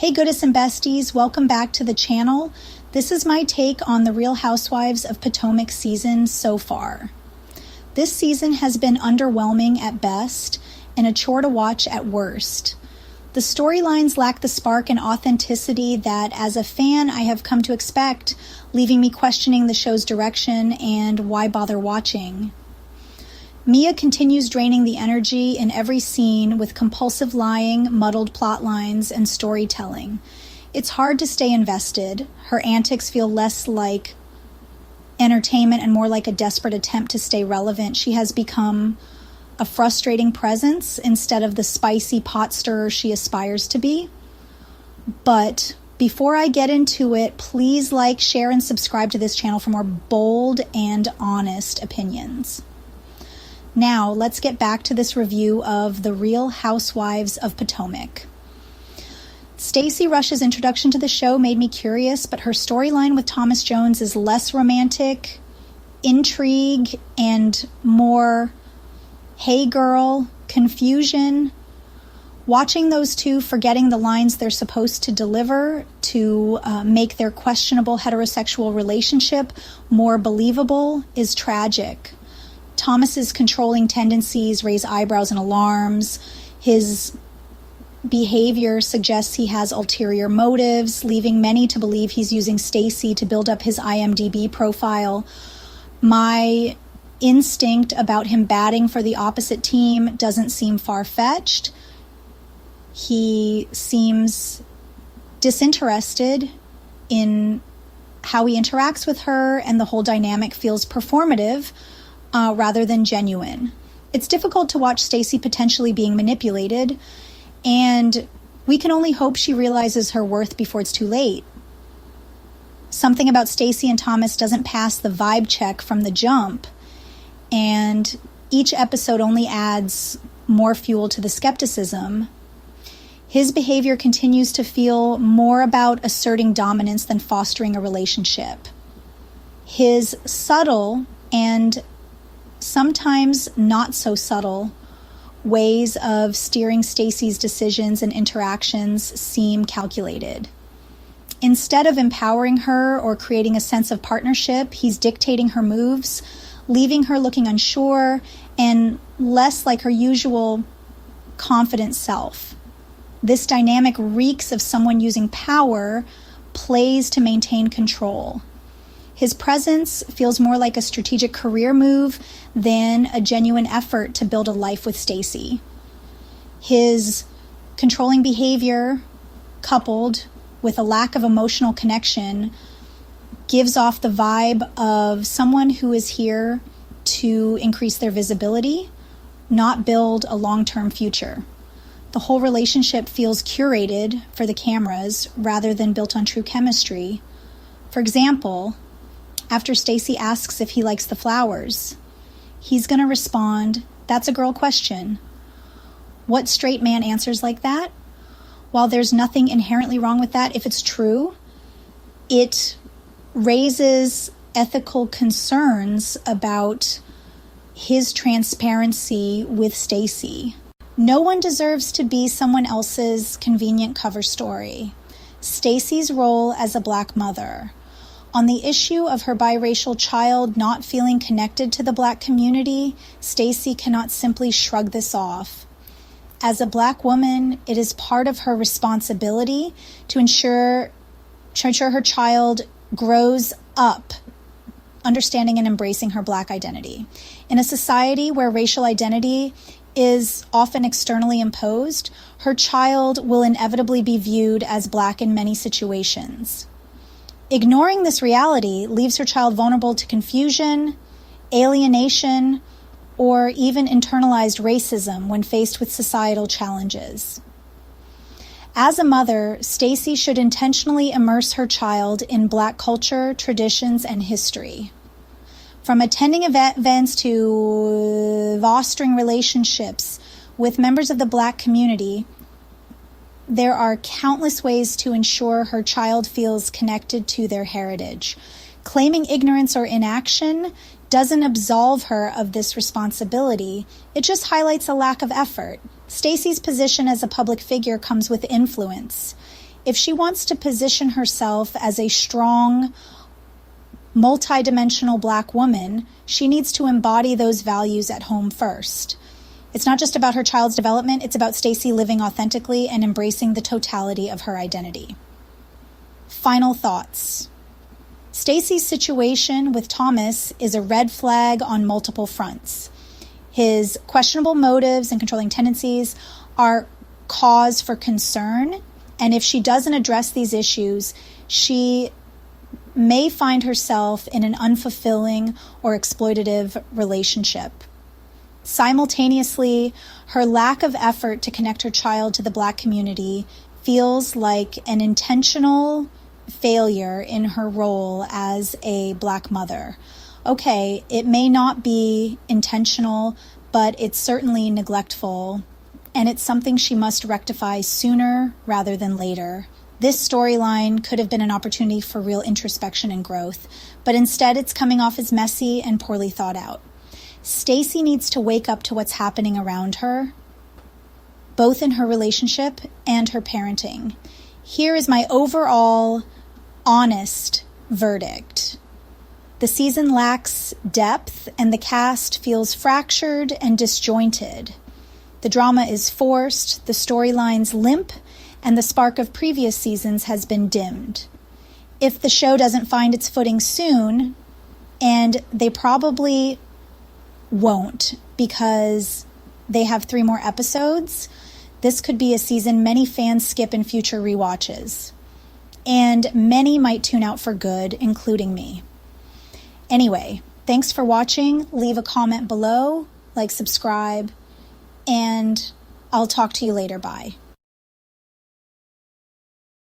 Hey Goodess and Besties, welcome back to the channel. This is my take on the Real Housewives of Potomac season so far. This season has been underwhelming at best and a chore to watch at worst. The storylines lack the spark and authenticity that, as a fan, I have come to expect, leaving me questioning the show's direction and why bother watching. Mia continues draining the energy in every scene with compulsive lying, muddled plot lines, and storytelling. It's hard to stay invested. Her antics feel less like entertainment and more like a desperate attempt to stay relevant. She has become a frustrating presence instead of the spicy pot stirrer she aspires to be. But before I get into it, please like, share, and subscribe to this channel for more bold and honest opinions. Now, let's get back to this review of The Real Housewives of Potomac. Stacey Rusch's introduction to the show made me curious, but her storyline with Thomas Jones is less romantic, intrigue, and more, hey girl, confusion. Watching those two forgetting the lines they're supposed to deliver to make their questionable heterosexual relationship more believable is tragic. Thomas's controlling tendencies raise eyebrows and alarms. His behavior suggests he has ulterior motives, leaving many to believe he's using Stacey to build up his IMDb profile. My instinct about him batting for the opposite team doesn't seem far-fetched. He seems disinterested in how he interacts with her, and the whole dynamic feels performative rather than genuine. It's difficult to watch Stacey potentially being manipulated, and we can only hope she realizes her worth before it's too late. Something about Stacy and Thomas doesn't pass the vibe check from the jump, and each episode only adds more fuel to the skepticism. His behavior continues to feel more about asserting dominance than fostering a relationship. His subtle and sometimes not so subtle ways of steering Stacey's decisions and interactions seem calculated. Instead of empowering her or creating a sense of partnership, he's dictating her moves, leaving her looking unsure and less like her usual confident self. This dynamic reeks of someone using power, plays to maintain control. His presence feels more like a strategic career move than a genuine effort to build a life with Stacey. His controlling behavior, coupled with a lack of emotional connection, gives off the vibe of someone who is here to increase their visibility, not build a long-term future. The whole relationship feels curated for the cameras rather than built on true chemistry. For example, after Stacey asks if he likes the flowers, he's going to respond, "That's a girl question." What straight man answers like that? While there's nothing inherently wrong with that, if it's true, it raises ethical concerns about his transparency with Stacey. No one deserves to be someone else's convenient cover story. Stacey's role as a Black mother. On the issue of her biracial child not feeling connected to the Black community, Stacey cannot simply shrug this off. As a Black woman, it is part of her responsibility to ensure her child grows up understanding and embracing her Black identity. In a society where racial identity is often externally imposed, her child will inevitably be viewed as Black in many situations. Ignoring this reality leaves her child vulnerable to confusion, alienation, or even internalized racism when faced with societal challenges. As a mother, Stacey should intentionally immerse her child in Black culture, traditions, and history. From attending events to fostering relationships with members of the Black community, there are countless ways to ensure her child feels connected to their heritage. Claiming ignorance or inaction doesn't absolve her of this responsibility. It just highlights a lack of effort. Stacey's position as a public figure comes with influence. If she wants to position herself as a strong, multidimensional Black woman, she needs to embody those values at home first. It's not just about her child's development, it's about Stacey living authentically and embracing the totality of her identity. Final thoughts. Stacey's situation with Thomas is a red flag on multiple fronts. His questionable motives and controlling tendencies are cause for concern, and if she doesn't address these issues, she may find herself in an unfulfilling or exploitative relationship. Simultaneously, her lack of effort to connect her child to the Black community feels like an intentional failure in her role as a Black mother. Okay, it may not be intentional, but it's certainly neglectful, and it's something she must rectify sooner rather than later. This storyline could have been an opportunity for real introspection and growth, but instead it's coming off as messy and poorly thought out. Stacey needs to wake up to what's happening around her, both in her relationship and her parenting. Here is my overall honest verdict. The season lacks depth and the cast feels fractured and disjointed. The drama is forced, the storylines limp, and the spark of previous seasons has been dimmed. If the show doesn't find its footing soon, and they probably won't because they have 3 more episodes, this could be a season many fans skip in future rewatches. And many might tune out for good, including me. Anyway, thanks for watching. Leave a comment below, like, subscribe, and I'll talk to you later. Bye.